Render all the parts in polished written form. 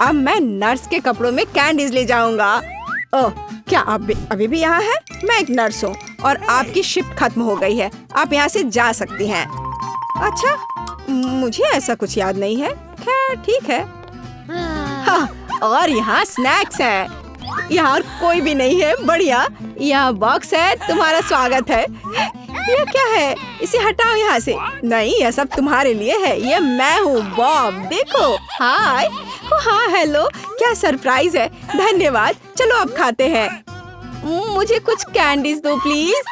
अब मैं नर्स के कपड़ों में कैंडीज ले जाऊंगा। ओह, क्या आप अभी भी यहाँ हैं? मैं एक नर्स हूँ और आपकी शिफ्ट खत्म हो गई है। आप यहाँ से जा सकती हैं। अच्छा, मुझे ऐसा कुछ याद नहीं है। खैर ठीक है। हाँ, और यहाँ स्नैक्स हैं। यहाँ और कोई भी नहीं है। बढ़िया, यहाँ बॉक्स है। तुम्हारा स्वागत है। ये क्या है? इसे हटाओ यहाँ से। नहीं, यह सब तुम्हारे लिए है। ये मैं हूँ बॉब। देखो। हाय। हाँ हेलो, क्या सरप्राइज है। धन्यवाद। चलो अब खाते हैं। मुझे कुछ कैंडीज दो प्लीज।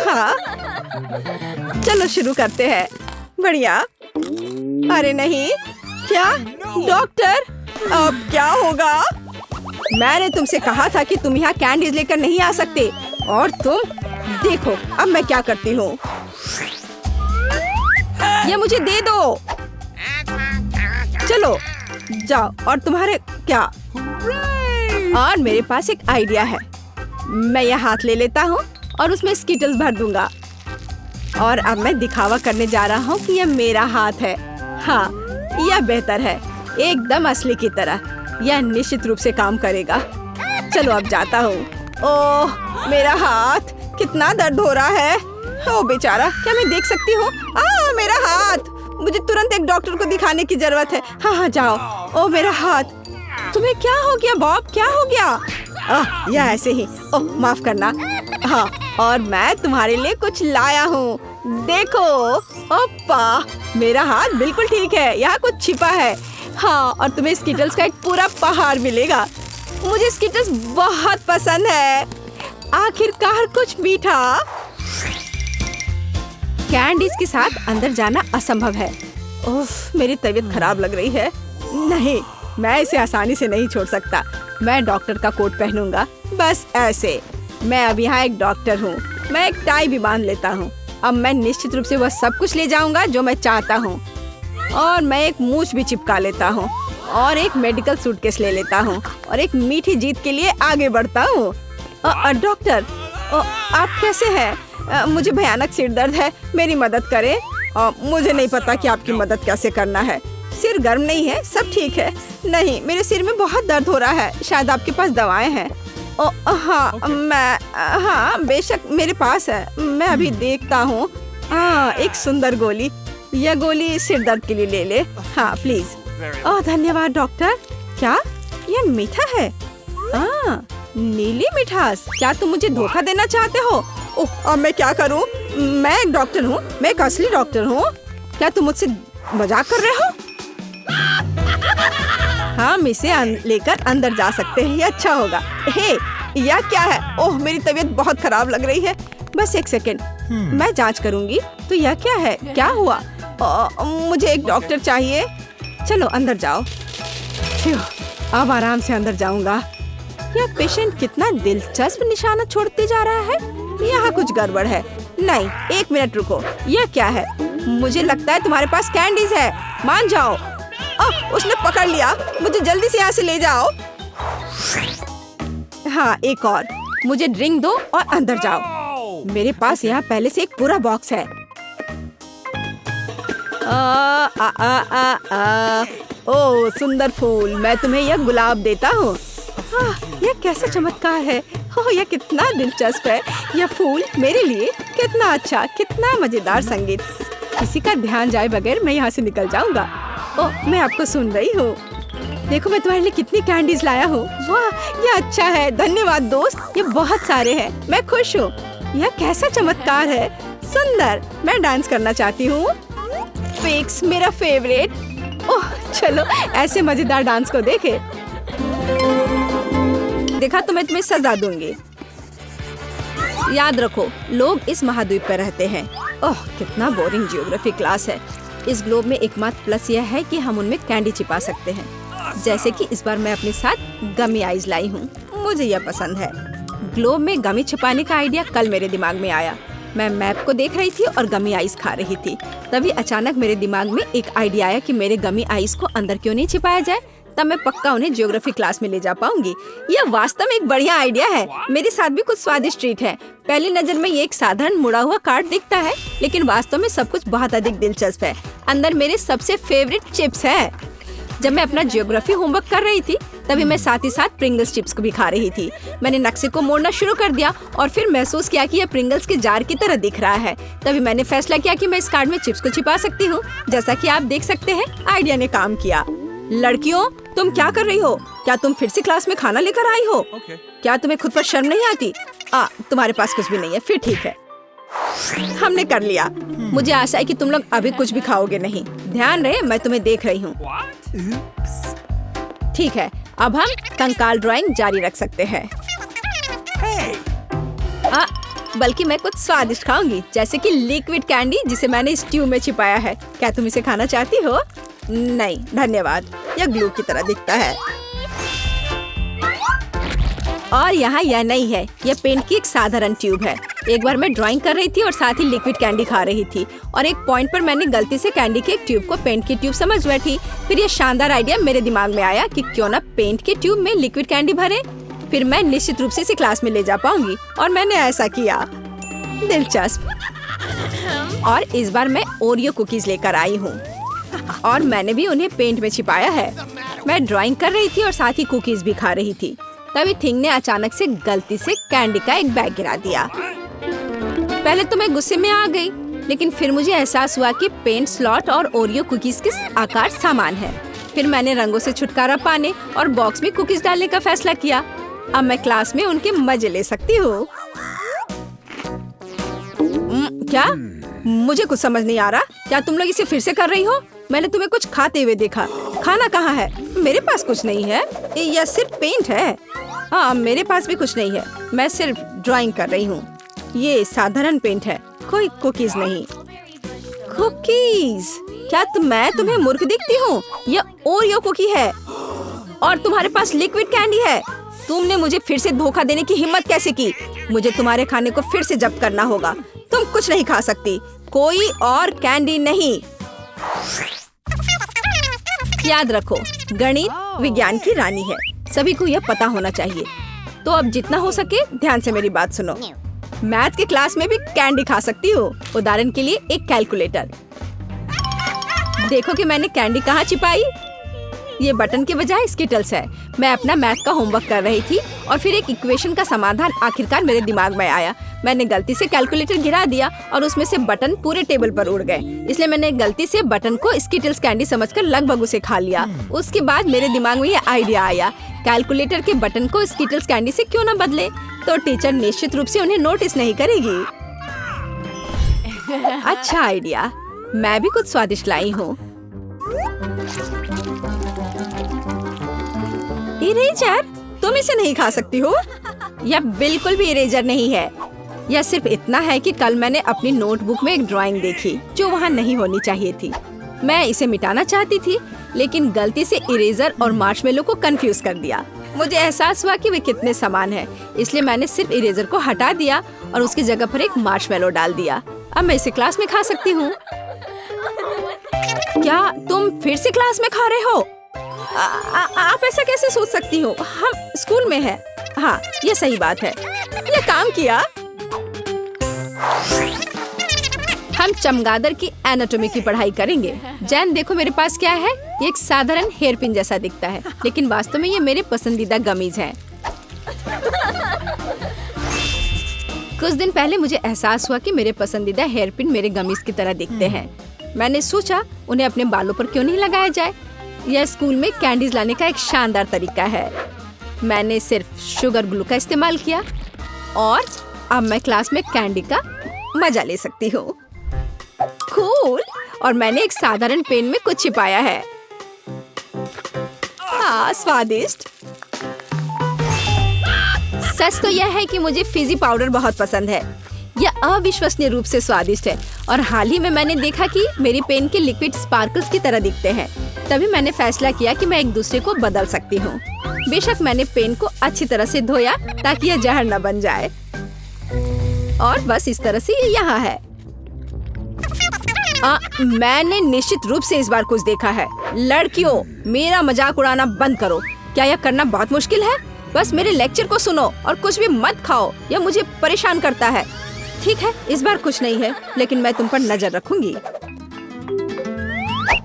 हाँ, चलो शुरू करते हैं। बढ़िया। अरे नहीं, क्या डॉक्टर, अब क्या होगा? मैंने तुमसे कहा था कि तुम यहाँ कैंडीज लेकर नहीं आ सकते, और तुम देखो अब मैं क्या करती हूँ। ये मुझे दे दो। चलो जाओ। और तुम्हारे क्या? और मेरे पास एक आइडिया है। मैं यह हाथ ले लेता हूँ और उसमें स्किटल्स भर दूंगा। और अब मैं दिखावा करने जा रहा हूँ कि यह मेरा हाथ है। हाँ, यह बेहतर है, एकदम असली की तरह। यह निश्चित रूप से काम करेगा। चलो अब जाता हूँ। ओह, मेरा हाथ, कितना दर्द हो रहा है। ओह बेचारा, क्या मैं देख सकती हूँ? मेरा हाथ। मुझे तुरंत एक डॉक्टर को दिखाने की जरूरत है। हाँ हाँ जाओ। ओह मेरा हाथ। तुम्हें क्या हो गया बॉब? क्या हो गया? यह ऐसे ही। ओह माफ करना। हाँ, और मैं तुम्हारे लिए कुछ लाया हूँ। देखो। ओप्पा, मेरा हाथ बिल्कुल ठीक है। यहाँ कुछ छिपा है। हाँ, और तुम्हें स्किटल्स का एक पूरा पहाड़ मिलेगा। मुझे स्किटल्स बहुत पसंद है। आखिरकार कुछ मीठा। कैंडीज के साथ अंदर जाना असंभव है। ओह, मेरी तबीयत खराब लग रही है। नहीं, मैं इसे आसानी से नहीं छोड़ सकता। मैं डॉक्टर का कोट पहनूंगा, बस ऐसे। मैं अब यहाँ एक डॉक्टर हूँ। मैं एक टाई भी बांध लेता हूँ। अब मैं निश्चित रूप से वह सब कुछ ले जाऊंगा जो मैं चाहता हूँ। और मैं एक मूछ भी चिपका लेता हूँ, और एक मेडिकल सूटकेस ले लेता हूँ, और एक मीठी जीत के लिए आगे बढ़ता हूँ। डॉक्टर, आप कैसे हैं? मुझे भयानक सिर दर्द है, मेरी मदद करें। मुझे नहीं पता कि आपकी मदद कैसे करना है। सिर गर्म नहीं है, सब ठीक है। नहीं, मेरे सिर में बहुत दर्द हो रहा है। शायद आपके पास दवाएं हैं। हाँ बेशक मेरे पास है। मैं अभी देखता हूँ। एक सुंदर गोली। यह गोली सिर दर्द के लिए ले ले। हाँ प्लीज। धन्यवाद डॉक्टर। क्या यह मीठा है? नीली मिठास। क्या तुम मुझे धोखा देना चाहते हो? अब मैं क्या करूं? मैं एक डॉक्टर हूं, मैं एक असली डॉक्टर हूं। क्या तुम मुझसे मजाक कर रहे हो? हम इसे लेकर अंदर जा सकते हैं, ये अच्छा होगा। हे, यह क्या है? ओह, मेरी तबीयत बहुत खराब लग रही है। बस एक सेकेंड, मैं जांच करूंगी। तो यह क्या है? क्या हुआ? मुझे एक डॉक्टर चाहिए। चलो अंदर जाओ। अब आराम से अंदर जाऊंगा। यह पेशेंट कितना दिलचस्प निशाना छोड़ते जा रहा है। यहाँ कुछ गड़बड़ है। नहीं, एक मिनट रुको। यह क्या है? मुझे लगता है तुम्हारे पास कैंडीज है। मान जाओ। उसने पकड़ लिया। मुझे जल्दी से यहाँ से ले जाओ। हाँ, एक और। मुझे ड्रिंक दो और अंदर जाओ। मेरे पास यहाँ पहले से एक पूरा बॉक्स है। ओह सुंदर फूल, मैं तुम्हें यह गुलाब देता हूँ। यह कैसा चमत्कार है। ओह, यह कितना दिलचस्प है। यह फूल मेरे लिए। कितना अच्छा, कितना मजेदार संगीत। किसी का ध्यान जाए बगैर मैं यहाँ से निकल जाऊंगा। ओह, मैं आपको सुन रही हूँ। देखो मैं तुम्हारे लिए कितनी कैंडीज लाया हूँ। वाह, यह अच्छा है। धन्यवाद दोस्त, ये बहुत सारे हैं। मैं खुश हूँ। यह कैसा चमत्कार है। सुंदर। मैं डांस करना चाहती हूँ। फिक्स, मेरा फेवरेट। ओह चलो ऐसे मजेदार डांस को देखे। देखा तो मैं तुम्हें सजा दूंगी। याद रखो, लोग इस महाद्वीप पर रहते हैं। ओह कितना बोरिंग ज्योग्राफी क्लास है। इस ग्लोब में एकमात्र प्लस यह है कि हम उनमें कैंडी छिपा सकते हैं। जैसे कि इस बार मैं अपने साथ गमी आइज लाई हूँ। मुझे यह पसंद है। ग्लोब में गमी छिपाने का आइडिया कल मेरे दिमाग में आया। मैं मैप को देख रही थी और गमी आइस खा रही थी। तभी अचानक मेरे दिमाग में एक आइडिया आया कि मेरे गमी आइस को अंदर क्यों नहीं छिपाया जाए। तब मैं पक्का उन्हें ज्योग्राफी क्लास में ले जा पाऊंगी। यह वास्तव में एक बढ़िया आइडिया है। मेरे साथ भी कुछ स्वादिष्ट ट्रीट है। पहली नजर में ये एक साधारण मुड़ा हुआ कार्ड दिखता है, लेकिन वास्तव में सब कुछ बहुत अधिक दिलचस्प है। अंदर मेरे सबसे फेवरेट चिप्स है। जब मैं अपना ज्योग्राफी होमवर्क कर रही थी तभी मैं साथ ही साथ प्रिंगल्स चिप्स को भी खा रही थी। मैंने नक्शे को मोड़ना शुरू कर दिया और फिर महसूस किया कि यह प्रिंगल्स के जार की तरह दिख रहा है। तभी मैंने फैसला किया कि मैं इस कार्ड में चिप्स को छिपा सकती हूँ। जैसा कि आप देख सकते हैं, आइडिया ने काम किया। लड़कियों, तुम क्या कर रही हो? क्या तुम फिर से क्लास में खाना लेकर आई हो? क्या तुम्हें खुद पर शर्म नहीं आती? तुम्हारे पास कुछ भी नहीं है। फिर ठीक है, हमने कर लिया। मुझे आशा है कि तुम लोग अभी कुछ भी खाओगे नहीं। ध्यान रहे, मैं तुम्हें देख रही हूँ। ठीक है, अब हम कंकाल ड्राइंग जारी रख सकते हैं। बल्कि मैं कुछ स्वादिष्ट खाऊंगी, जैसे कि लिक्विड कैंडी जिसे मैंने इस ट्यूब में छिपाया है। क्या तुम इसे खाना चाहती हो? नहीं धन्यवाद, यह ग्लू की तरह दिखता है। और यहाँ यह नहीं है, यह पेंट की एक साधारण ट्यूब है। एक बार मैं ड्राइंग कर रही थी और साथ ही लिक्विड कैंडी खा रही थी और एक पॉइंट पर मैंने गलती से कैंडी के एक ट्यूब को पेंट की ट्यूब समझ बैठी। फिर यह शानदार आइडिया मेरे दिमाग में आया कि क्यों ना पेंट के ट्यूब में लिक्विड कैंडी भरे, फिर मैं निश्चित रूप से इसे क्लास में ले जा पाऊंगी। और मैंने ऐसा किया। दिलचस्प। और इस बार मैं ओरियो कुकीज लेकर आई हूँ और मैंने भी उन्हें पेंट में छिपाया है। मैं ड्राइंग कर रही थी और साथ ही कुकीज भी खा रही थी। तभी थिंग ने अचानक से गलती से कैंडी का एक बैग गिरा दिया। पहले तो मैं गुस्से में आ गई, लेकिन फिर मुझे एहसास हुआ कि पेंट स्लॉट और ओरियो कुकीज के आकार समान है। फिर मैंने रंगों से छुटकारा पाने और बॉक्स में कुकीज डालने का फैसला किया। अब मैं क्लास में उनके मजे ले सकती हूँ। क्या? मुझे कुछ समझ नहीं आ रहा। क्या तुम लोग इसे फिर से कर रही हो? मैंने तुम्हें कुछ खाते हुए देखा। खाना कहाँ है? मेरे पास कुछ नहीं है। यह सिर्फ पेंट है। हाँ, मेरे पास भी कुछ नहीं है। मैं सिर्फ ड्राइंग कर रही हूँ। ये साधारण पेंट है, कोई कुकीज नहीं। कुकीज? क्या मैं तुम्हें मूर्ख दिखती हूँ? यह ओरियो कुकी है और तुम्हारे पास लिक्विड कैंडी है। तुमने मुझे फिर से धोखा देने की हिम्मत कैसे की? मुझे तुम्हारे खाने को फिर से जब्त करना होगा। तुम कुछ नहीं खा सकती, कोई और कैंडी नहीं। याद रखो, गणित विज्ञान की रानी है, सभी को यह पता होना चाहिए। तो अब जितना हो सके ध्यान से मेरी बात सुनो। मैथ के क्लास में भी कैंडी खा सकती हो। उदाहरण के लिए एक कैलकुलेटर। देखो कि मैंने कैंडी कहाँ छिपाई। ये बटन के बजाय स्किटल्स है। मैं अपना मैथ का होमवर्क कर रही थी और फिर एक इक्वेशन का समाधान आखिरकार मेरे दिमाग में आया। मैंने गलती से कैलकुलेटर गिरा दिया और उसमें से बटन पूरे टेबल पर उड़ गए। इसलिए मैंने गलती से बटन को स्किटल्स कैंडी समझकर लगभग उसे खा लिया। उसके बाद मेरे दिमाग में यह आइडिया आया, कैलकुलेटर के बटन को स्किटल्स कैंडी से क्यों न बदले, तो टीचर निश्चित रूप से उन्हें नोटिस नहीं करेगी। अच्छा आइडिया। मैं भी कुछ स्वादिष्ट लाई हूँ। इरेजर? तुम इसे नहीं खा सकती हो। यह बिल्कुल भी इरेजर नहीं है। यह सिर्फ इतना है कि कल मैंने अपनी नोटबुक में एक ड्राइंग देखी जो वहाँ नहीं होनी चाहिए थी। मैं इसे मिटाना चाहती थी, लेकिन गलती से इरेजर और मार्शमेलो को कंफ्यूज कर दिया। मुझे एहसास हुआ कि वे कितने समान हैं, इसलिए मैंने सिर्फ इरेजर को हटा दिया और उसकी जगह पर एक मार्शमेलो डाल दिया। अब मैं इसे क्लास में खा सकती हूँ। क्या तुम फिर से क्लास में खा रहे हो? आप ऐसा कैसे सोच सकती हो? हम स्कूल में हैं। हाँ, ये सही बात है। ये काम किया। हम चमगादड़ की एनाटॉमी की पढ़ाई करेंगे। जैन, देखो मेरे पास क्या है। ये एक साधारण हेयर पिन जैसा दिखता है, लेकिन वास्तव में ये मेरे पसंदीदा गमीज हैं। कुछ दिन पहले मुझे एहसास हुआ कि मेरे पसंदीदा हेयर पिन मेरे गमीज की तरह दिखते हैं। मैंने सोचा उन्हें अपने बालों पर क्यों नहीं लगाया जाए। यह स्कूल में कैंडीज लाने का एक शानदार तरीका है। मैंने सिर्फ शुगर ग्लू का इस्तेमाल किया और अब मैं क्लास में कैंडी का मजा ले सकती हूँ। कूल। और मैंने एक साधारण पेन में कुछ छिपाया है। हाँ, स्वादिष्ट। सच तो यह है कि मुझे फिजी पाउडर बहुत पसंद है। यह अविश्वसनीय रूप से स्वादिष्ट है और हाल ही में मैंने देखा कि मेरी पेन के लिक्विड स्पार्कल्स की तरह दिखते हैं। तभी मैंने फैसला किया कि मैं एक दूसरे को बदल सकती हूँ। बेशक मैंने पेन को अच्छी तरह से धोया ताकि यह जहर न बन जाए और बस इस तरह से ये यहाँ है। मैंने निश्चित रूप से इस बार कुछ देखा है। लड़कियों, मेरा मजाक उड़ाना बंद करो। क्या यह करना बहुत मुश्किल है? बस मेरे लेक्चर को सुनो और कुछ भी मत खाओ। यह मुझे परेशान करता है। ठीक है, इस बार कुछ नहीं है, लेकिन मैं तुम पर नजर रखूंगी।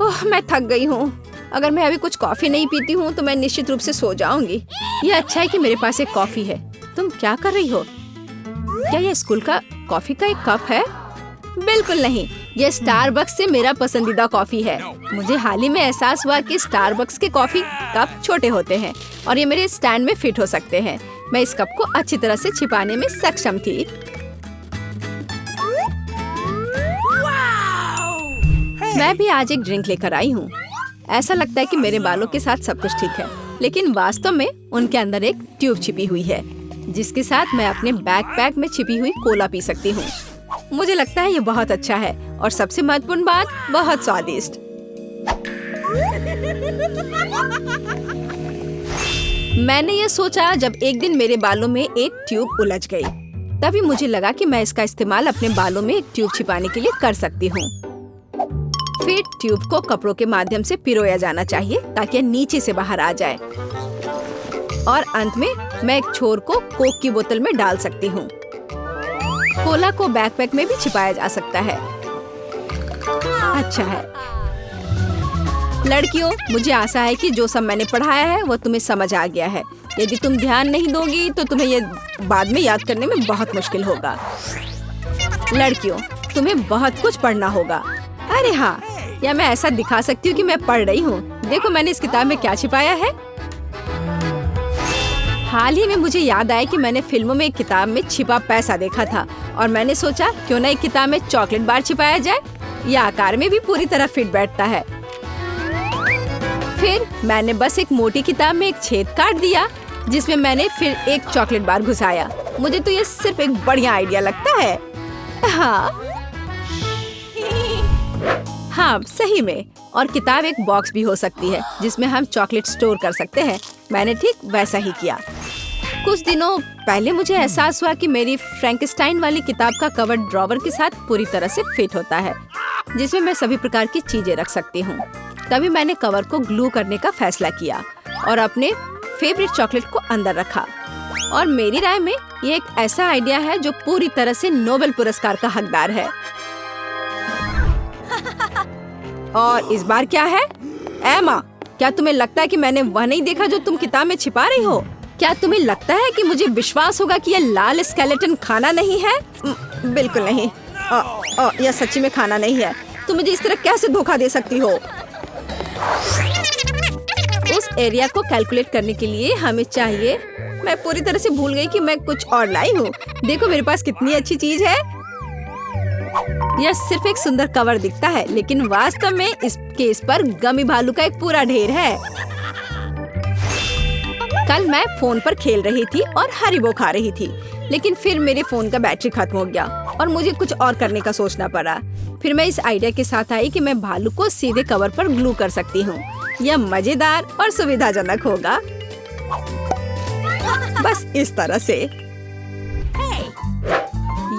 ओह, मैं थक गई हूँ। अगर मैं अभी कुछ कॉफी नहीं पीती हूँ तो मैं निश्चित रूप से सो जाऊंगी। ये अच्छा है कि मेरे पास एक कॉफी है। तुम क्या कर रही हो? क्या ये स्कूल का कॉफी का एक कप है? बिल्कुल नहीं, ये स्टारबक्स से मेरा पसंदीदा कॉफी है। मुझे हाल ही में एहसास हुआ कि स्टारबक्स के कॉफी कप छोटे होते हैं और ये मेरे स्टैंड में फिट हो सकते हैं। मैं इस कप को अच्छी तरह से छिपाने में सक्षम थी। मैं भी आज एक ड्रिंक लेकर आई हूँ। ऐसा लगता है कि मेरे बालों के साथ सब कुछ ठीक है, लेकिन वास्तव में उनके अंदर एक ट्यूब छिपी हुई है, जिसके साथ मैं अपने बैकपैक में छिपी हुई कोला पी सकती हूँ। मुझे लगता है ये बहुत अच्छा है और सबसे महत्वपूर्ण बात, बहुत स्वादिष्ट। मैंने ये सोचा जब एक दिन मेरे बालों में एक ट्यूब उलझ गई। तभी मुझे लगा कि मैं इसका इस्तेमाल अपने बालों में एक ट्यूब छिपाने के लिए कर सकती हूँ। फिर ट्यूब को कपड़ों के माध्यम से पिरोया जाना चाहिए ताकि यह नीचे से बाहर आ जाए। और अंत में मैं एक छोर को कोक की बोतल में डाल सकती हूँ। कोला को बैकपैक में भी छिपाया जा सकता है। अच्छा है लड़कियों, मुझे आशा है कि जो सब मैंने पढ़ाया है वो तुम्हें समझ आ गया है। यदि तुम ध्यान नहीं दोगी तो तुम्हें ये बाद में याद करने में बहुत मुश्किल होगा। लड़कियों, तुम्हें बहुत कुछ पढ़ना होगा। अरे हाँ, या मैं ऐसा दिखा सकती हूँ कि मैं पढ़ रही हूँ। देखो मैंने इस किताब में क्या छिपाया है। हाल ही में मुझे याद आया कि मैंने फिल्मों में एक किताब में छिपा पैसा देखा था और मैंने सोचा क्यों ना एक किताब में चॉकलेट बार छिपाया जाए। यह आकार में भी पूरी तरह फिट बैठता है। फिर मैंने बस एक मोटी किताब में एक छेद काट दिया जिसमें मैंने फिर एक चॉकलेट बार घुसाया। मुझे तो ये सिर्फ एक बढ़िया आइडिया लगता है। हाँ सही में। और किताब एक बॉक्स भी हो सकती है जिसमें हम चॉकलेट स्टोर कर सकते हैं। मैंने ठीक वैसा ही किया। कुछ दिनों पहले मुझे एहसास हुआ कि मेरी फ्रैंकेस्टाइन वाली किताब का कवर ड्रॉवर के साथ पूरी तरह से फिट होता है, जिसमें मैं सभी प्रकार की चीजें रख सकती हूँ। तभी मैंने कवर को ग्लू करने का फैसला किया और अपने फेवरेट चॉकलेट को अंदर रखा। और मेरी राय में ये एक ऐसा आइडिया है जो पूरी तरह से नोबेल पुरस्कार का हकदार है। और इस बार क्या है? एमा, क्या तुम्हें लगता है कि मैंने वह नहीं देखा जो तुम किताब में छिपा रही हो? क्या तुम्हें लगता है कि मुझे विश्वास होगा कि यह लाल स्केलेटन खाना नहीं है? बिल्कुल नहीं। यह सच्ची में खाना नहीं है। तुम मुझे इस तरह कैसे धोखा दे सकती हो? उस एरिया को कैलकुलेट करने के लिए हमें चाहिए। मैं पूरी तरह से भूल गई कि मैं कुछ और लाई हूँ। देखो मेरे पास कितनी अच्छी चीज है। यह सिर्फ एक सुंदर कवर दिखता है, लेकिन वास्तव में इस केस पर गमी भालू का एक पूरा ढेर है। कल मैं फोन पर खेल रही थी और हरीबो खा रही थी, लेकिन फिर मेरे फोन का बैटरी खत्म हो गया और मुझे कुछ और करने का सोचना पड़ा। फिर मैं इस आइडिया के साथ आई कि मैं भालू को सीधे कवर पर ग्लू कर सकती हूँ। यह मजेदार और सुविधाजनक होगा। बस इस तरह से।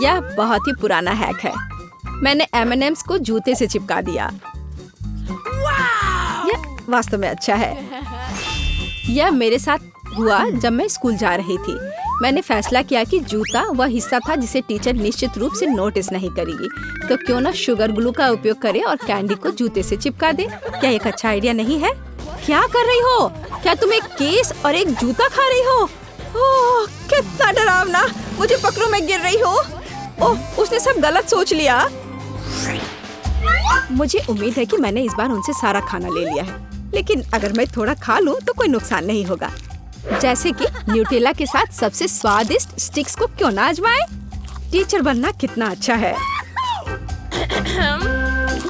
यह बहुत ही पुराना हैक है। मैंने M&M's को जूते से चिपका दिया। यह वास्तव में अच्छा है। यह मेरे साथ हुआ जब मैं स्कूल जा रही थी। मैंने फैसला किया कि जूता वह हिस्सा था जिसे टीचर निश्चित रूप से नोटिस नहीं करेगी, तो क्यों ना शुगर ग्लू का उपयोग करें और कैंडी को जूते से चिपका दे। क्या एक अच्छा आइडिया नहीं है? क्या कर रही हो? क्या तुम एक केस और एक जूता खा रही हो? ओह, कितना डरावना! मुझे पकड़ो, मैं गिर रही हूँ। ओह, उसने सब गलत सोच लिया। मुझे उम्मीद है कि मैंने इस बार उनसे सारा खाना ले लिया है, लेकिन अगर मैं थोड़ा खा लूं तो कोई नुकसान नहीं होगा। जैसे कि न्यूटेला के साथ सबसे स्वादिष्ट स्टिक्स को क्यों ना आजमाएं? टीचर बनना कितना अच्छा है।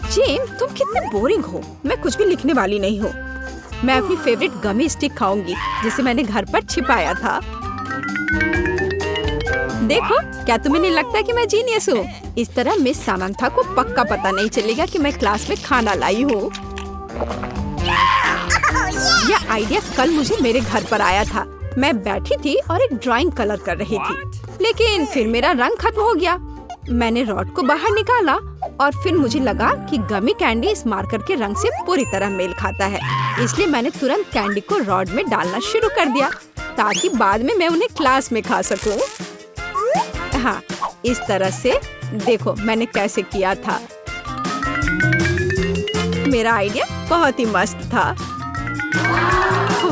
जेन, तुम कितने बोरिंग हो। मैं कुछ भी लिखने वाली नहीं हूँ। मैं अपनी फेवरेट गमी स्टिक खाऊंगी जिसे मैंने घर पर छिपाया था। देखो, क्या तुम्हें नहीं लगता कि मैं जीनियस हूँ? इस तरह मिस सामंथा को पक्का पता नहीं चलेगा कि मैं क्लास में खाना लाई हूँ। यह आइडिया कल मुझे मेरे घर पर आया था। मैं बैठी थी और एक ड्राइंग कलर कर रही थी, लेकिन फिर मेरा रंग खत्म हो गया। मैंने रॉड को बाहर निकाला और फिर मुझे लगा कि गमी कैंडी इस मार्कर के रंग से पूरी तरह मेल खाता है, इसलिए मैंने तुरंत कैंडी को रॉड में डालना शुरू कर दिया ताकि बाद में मैं उन्हें क्लास में खा सकूं। हाँ, इस तरह से। देखो मैंने कैसे किया था। मेरा आइडिया बहुत ही मस्त था।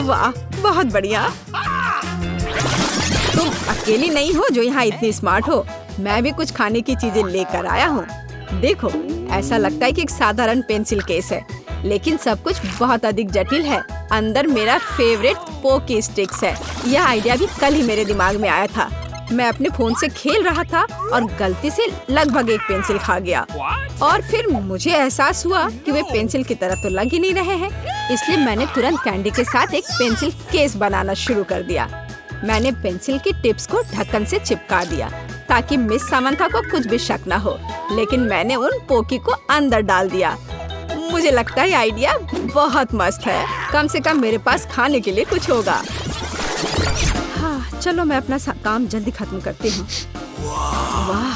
वाह, बहुत बढ़िया। तुम अकेली नहीं हो जो यहाँ इतनी स्मार्ट हो। मैं भी कुछ खाने की चीजें लेकर आया हूँ। देखो, ऐसा लगता है कि एक साधारण पेंसिल केस है, लेकिन सब कुछ बहुत अधिक जटिल है। अंदर मेरा फेवरेट पोकी स्टिक्स है। यह आइडिया भी कल ही मेरे दिमाग में आया था। मैं अपने फोन से खेल रहा था और गलती से लगभग एक पेंसिल खा गया। और फिर मुझे एहसास हुआ कि वे पेंसिल की तरह तो लग ही नहीं रहे हैं। इसलिए मैंने तुरंत कैंडी के साथ एक पेंसिल केस बनाना शुरू कर दिया। मैंने पेंसिल की टिप्स को ढक्कन से चिपका दिया ताकि मिस सामंथा को कुछ भी शक न हो। लेकिन मैंने उन पोकी को अंदर डाल दिया। मुझे लगता है आइडिया बहुत मस्त है। कम से कम मेरे पास खाने के लिए कुछ होगा। हाँ, चलो मैं अपना काम जल्दी खत्म करती हूँ। वाह,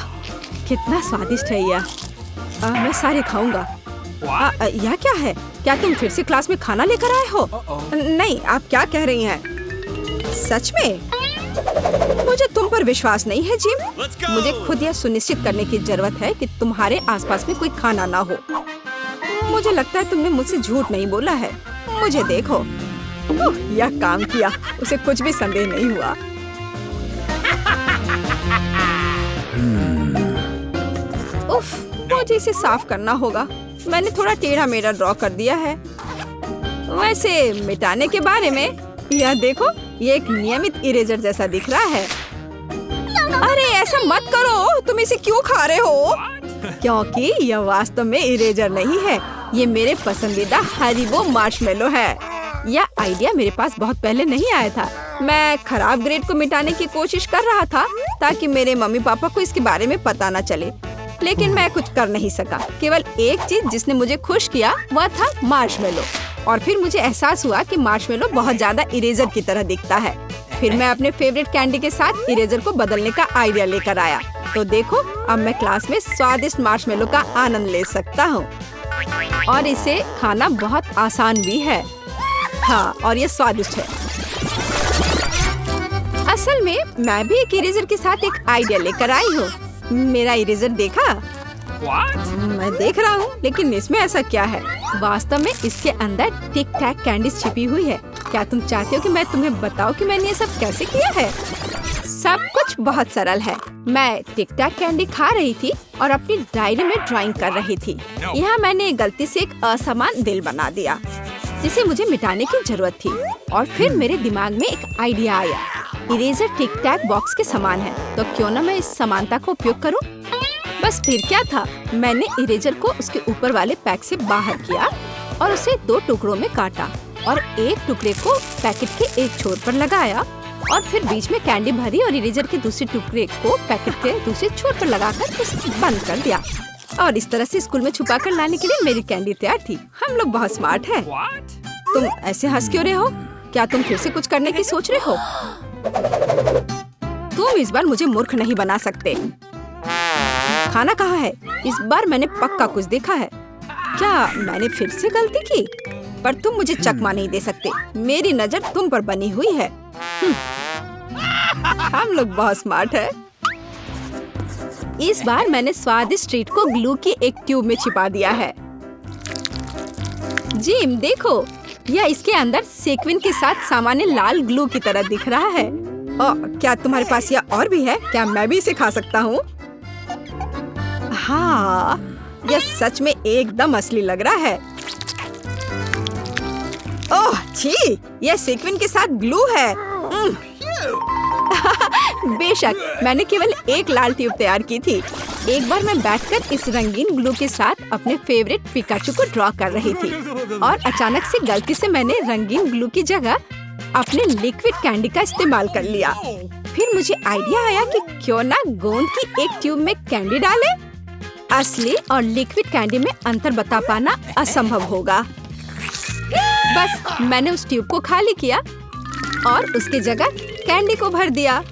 कितना स्वादिष्ट है यह। मैं सारे खाऊंगा। यह क्या है? क्या तुम फिर से क्लास में खाना लेकर आए हो? नहीं, आप क्या कह रही हैं? सच में? मुझे तुम पर विश्वास नहीं है जिम। मुझे खुद यह सुनिश्चित करने की जरूरत है कि तुम्हारे आसपास में कोई खाना ना हो। मुझे लगता है तुमने मुझसे झूठ नहीं बोला है। मुझे देखो। यह काम किया। उसे कुछ भी संदेह नहीं हुआ। उफ, मुझे इसे साफ करना होगा। मैंने थोड़ा टेढ़ा मेढ़ा ड्रॉ कर दिया है। वैसे मिटाने के बारे में, यह देखो, ये एक नियमित इरेजर जैसा दिख रहा है। अरे ऐसा मत करो, तुम इसे क्यों खा रहे हो? क्योंकि यह वास्तव में इरेजर नहीं है। ये मेरे पसंदीदा हरीबो मार्शमेलो है। यह आइडिया मेरे पास बहुत पहले नहीं आया था। मैं खराब ग्रेड को मिटाने की कोशिश कर रहा था ताकि मेरे मम्मी पापा को इसके बारे में पता न चले। लेकिन मैं कुछ कर नहीं सका। केवल एक चीज जिसने मुझे खुश किया वह था मार्शमेलो। और फिर मुझे एहसास हुआ कि मार्शमेलो बहुत ज्यादा इरेजर की तरह दिखता है। फिर मैं अपने फेवरेट कैंडी के साथ इरेजर को बदलने का आइडिया लेकर आया। तो देखो, अब मैं क्लास में स्वादिष्ट मार्शमेलो का आनंद ले सकता हूँ। और इसे खाना बहुत आसान भी है। हाँ, और ये स्वादिष्ट है। असल में मैं भी एक इरेजर के साथ एक आइडिया लेकर आई हूँ। मेरा इरेजर देखा? मैं देख रहा हूँ, लेकिन इसमें ऐसा क्या है? वास्तव में इसके अंदर टिक टैक कैंडीज छिपी हुई है। क्या तुम चाहते हो कि मैं तुम्हें बताऊं कि मैंने ये सब कैसे किया है? सब कुछ बहुत सरल है। मैं टिक टैक कैंडी खा रही थी और अपनी डायरी में ड्राइंग कर रही थी। यहाँ मैंने गलती से एक असमान दिल बना दिया जिसे मुझे मिटाने की जरूरत थी। और फिर मेरे दिमाग में एक आइडिया आया। इरेजर टिक टैक बॉक्स के समान है, तो क्यों न मैं इस समानता का उपयोग करूं? बस फिर क्या था, मैंने इरेजर को उसके ऊपर वाले पैक से बाहर किया और उसे 2 टुकड़ों में काटा और एक टुकड़े को पैकेट के एक छोर पर लगाया और फिर बीच में कैंडी भरी और इरेजर के दूसरे टुकड़े को पैकेट के दूसरे छोर पर लगाकर उसे बंद कर दिया। और इस तरह से स्कूल में छुपा कर लाने के लिए मेरी कैंडी तैयार थी। हम लोग बहुत स्मार्ट हैं। तुम ऐसे हंस क्यों रहे हो? क्या तुम फिर से कुछ करने की सोच रहे हो? तुम इस बार मुझे मूर्ख नहीं बना सकते। खाना कहाँ है? इस बार मैंने पक्का कुछ देखा है। क्या मैंने फिर से गलती की? पर तुम मुझे चकमा नहीं दे सकते। मेरी नजर तुम पर बनी हुई है। हम लोग बहुत स्मार्ट है। इस बार मैंने स्वादिष्ट ट्रीट को ग्लू की एक ट्यूब में छिपा दिया है। जिम देखो, यह इसके अंदर सेक्विन के साथ सामान्य लाल ग्लू की तरह दिख रहा है। क्या तुम्हारे पास यह और भी है? क्या मैं भी इसे खा सकता हूँ? हाँ, यह सच में एकदम असली लग रहा है। ओह छी, यह सेक्विन के साथ ग्लू है। बेशक, मैंने केवल एक लाल ट्यूब तैयार की थी। एक बार मैं बैठकर इस रंगीन ग्लू के साथ अपने फेवरेट पिकाचू को ड्रॉ कर रही थी और अचानक से गलती से मैंने रंगीन ग्लू की जगह अपने लिक्विड कैंडी का इस्तेमाल कर लिया। फिर मुझे आइडिया आया कि क्यों ना गोंद की एक ट्यूब में कैंडी डालें। असली और लिक्विड कैंडी में अंतर बता पाना असंभव होगा। बस मैंने उस ट्यूब को खाली किया और उसकी जगह कैंडी को भर दिया।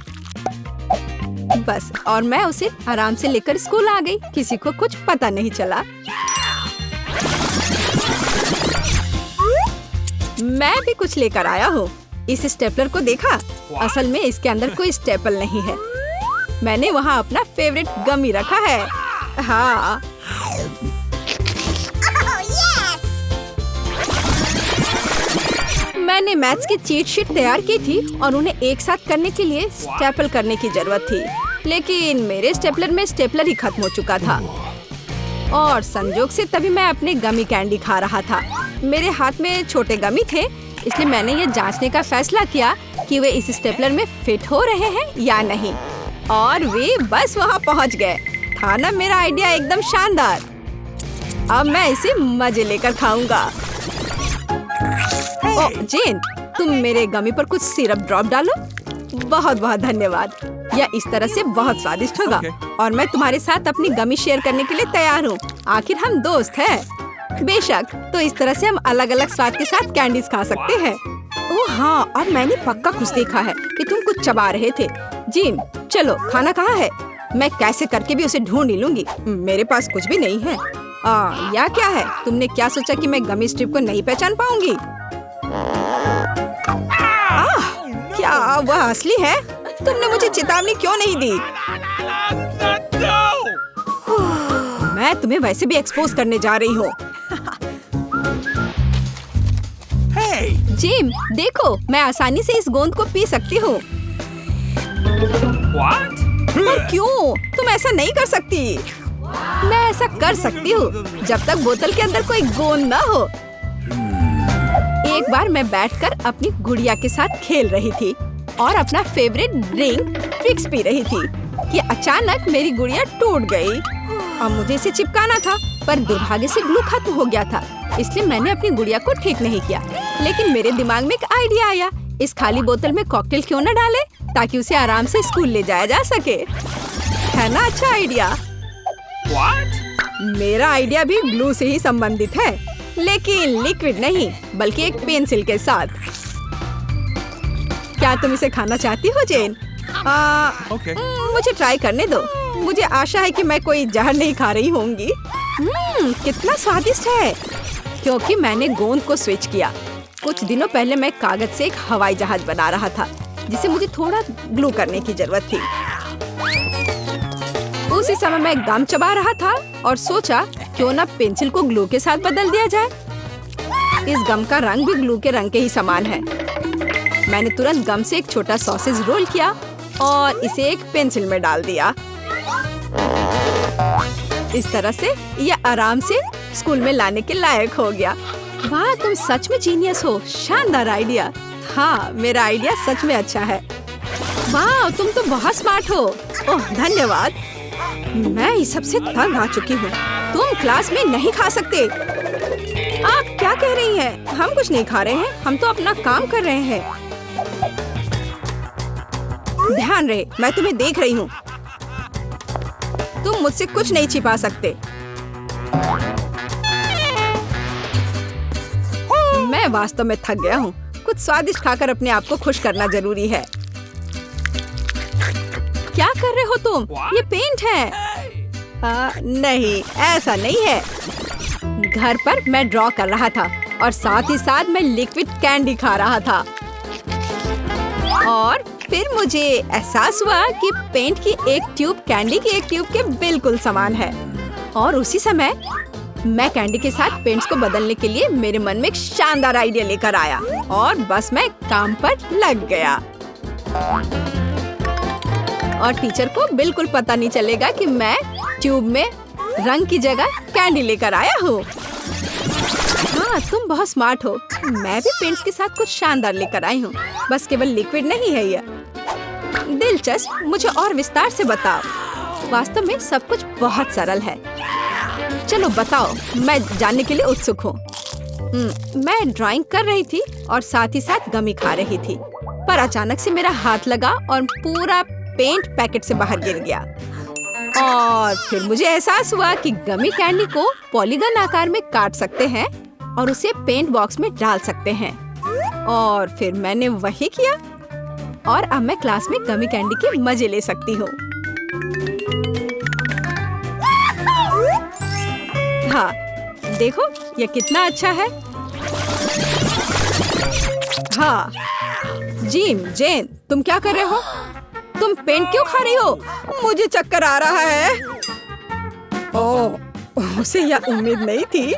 बस, और मैं उसे आराम से लेकर स्कूल आ गई। किसी को कुछ पता नहीं चला। मैं भी कुछ लेकर आया हूँ। इस स्टेपलर को देखा? असल में इसके अंदर कोई स्टेपल नहीं है। मैंने वहाँ अपना फेवरेट गमी रखा है। हाँ, मैंने मैथ्स की चीट शीट तैयार की थी और उन्हें एक साथ करने के लिए स्टेपल करने की जरूरत थी, लेकिन मेरे स्टेपलर में स्टेपलर ही खत्म हो चुका था और संजोग से तभी मैं अपने गमी कैंडी खा रहा था। मेरे हाथ में छोटे गमी थे, इसलिए मैंने ये जांचने का फैसला किया कि वे इस स्टेपलर में फिट हो रहे हैं या नहीं, और वे बस वहाँ पहुँच गए। था ना मेरा आइडिया एकदम शानदार। अब मैं इसे मजे लेकर खाऊंगा। ओह जेन, तुम मेरे गमी पर कुछ सिरप ड्रॉप डालो। बहुत बहुत धन्यवाद। यह इस तरह से बहुत स्वादिष्ट होगा और मैं तुम्हारे साथ अपनी गमी शेयर करने के लिए तैयार हूँ। आखिर हम दोस्त हैं। बेशक, तो इस तरह से हम अलग अलग स्वाद के साथ कैंडीज खा सकते हैं। ओह हाँ, अब मैंने पक्का कुछ देखा है कि तुम कुछ चबा रहे थे। जिम, चलो खाना कहाँ है? मैं कैसे करके भी उसे ढूंढ ही लूंगी। मेरे पास कुछ भी नहीं है। या क्या है? तुमने क्या सोचा कि मैं गमी स्ट्रिप को नहीं पहचान पाऊंगी? क्या वह असली है? तुमने मुझे चेतावनी क्यों नहीं दी? मैं तुम्हें वैसे भी एक्सपोज करने जा रही हूँ। जिम, देखो, मैं आसानी से इस गोंद को पी सकती हूँ। पर क्यों? तुम ऐसा नहीं कर सकती। मैं ऐसा कर सकती हूँ जब तक बोतल के अंदर कोई गोंद न हो। एक बार मैं बैठकर अपनी गुड़िया के साथ खेल रही थी और अपना फेवरेट ड्रिंक ट्विक्स पी रही थी कि अचानक मेरी गुड़िया टूट गई। अब मुझे इसे चिपकाना था, पर दुर्भाग्य से ग्लू खत्म हो गया था, इसलिए मैंने अपनी गुड़िया को ठीक नहीं किया। लेकिन मेरे दिमाग में एक आइडिया आया, इस खाली बोतल में कॉकटेल क्यों न डाले ताकि उसे आराम से स्कूल ले जाया जा सके। है ना अच्छा आइडिया? मेरा आइडिया भी ग्लू से ही संबंधित है, लेकिन लिक्विड नहीं बल्कि एक पेंसिल के साथ। क्या तुम इसे खाना चाहती हो जेन? मुझे ट्राई करने दो। मुझे आशा है कि मैं कोई जहर नहीं खा रही होंगी। कितना स्वादिष्ट है। क्योंकि मैंने गोंद को स्विच किया। कुछ दिनों पहले मैं कागज से एक हवाई जहाज बना रहा था जिसे मुझे थोड़ा ग्लू करने की जरूरत थी। उसी समय मैं गम चबा रहा था और सोचा क्यों ना पेंसिल को ग्लू के साथ बदल दिया जाए। इस गम का रंग भी ग्लू के रंग के ही समान है। मैंने तुरंत गम से एक छोटा सॉसेज रोल किया और इसे एक पेंसिल में डाल दिया। इस तरह से यह आराम से स्कूल में लाने के लायक हो गया। वाह, तुम सच में जीनियस हो। शानदार आइडिया। हाँ, मेरा आइडिया सच में अच्छा है। वाह, तुम तो बहुत स्मार्ट हो। ओह धन्यवाद। मैं इस सबसे तंग आ चुकी हूँ। तुम क्लास में नहीं खा सकते। आप क्या कह रही हैं? हम कुछ नहीं खा रहे हैं, हम तो अपना काम कर रहे हैं। ध्यान रहे, मैं तुम्हें देख रही हूँ। तुम मुझसे कुछ नहीं छिपा सकते। मैं वास्तव में थक गया हूँ। कुछ स्वादिष्ट खाकर अपने आप को खुश करना जरूरी है। क्या कर रहे हो तुम? ये पेंट है। नहीं, ऐसा नहीं है। घर पर मैं ड्रॉ कर रहा था और साथ ही साथ मैं लिक्विड कैंडी खा रहा था। और फिर मुझे एहसास हुआ कि पेंट की एक ट्यूब कैंडी की एक ट्यूब के बिल्कुल समान है। और उसी समय मैं कैंडी के साथ पेंट्स को बदलने के लिए मेरे मन में एक शानदार आइडिया लेकर आया और बस मैं काम पर लग गया। और टीचर को बिल्कुल पता नहीं चलेगा कि मैं ट्यूब में रंग की जगह कैंडी लेकर आया हूँ। हाँ, तुम बहुत स्मार्ट हो। मैं भी पेंट्स के साथ कुछ शानदार लेकर आई हूँ। बस केवल लिक्विड नहीं है यह। दिलचस्प, मुझे और विस्तार से बताओ। वास्तव में सब कुछ बहुत सरल है। चलो बताओ, मैं जानने के लिए उत्सुक हूँ। मैं ड्राइंग कर रही थी और साथ ही साथ गमी खा रही थी, पर अचानक से मेरा हाथ लगा और पूरा पेंट पैकेट से बाहर गिर गया। और फिर मुझे एहसास हुआ कि गमी कैंडी को पॉलीगन आकार में काट सकते हैं और उसे पेंट बॉक्स में डाल सकते हैं। और फिर मैंने वही किया और अब मैं क्लास में गमी कैंडी के मजे ले सकती हूँ। हाँ, देखो ये कितना अच्छा है। हाँ, जिम, जेन, तुम क्या कर रहे हो? तुम पेंट क्यों खा रही हो? मुझे चक्कर आ रहा है। ओह, उसे यह उम्मीद नहीं थी।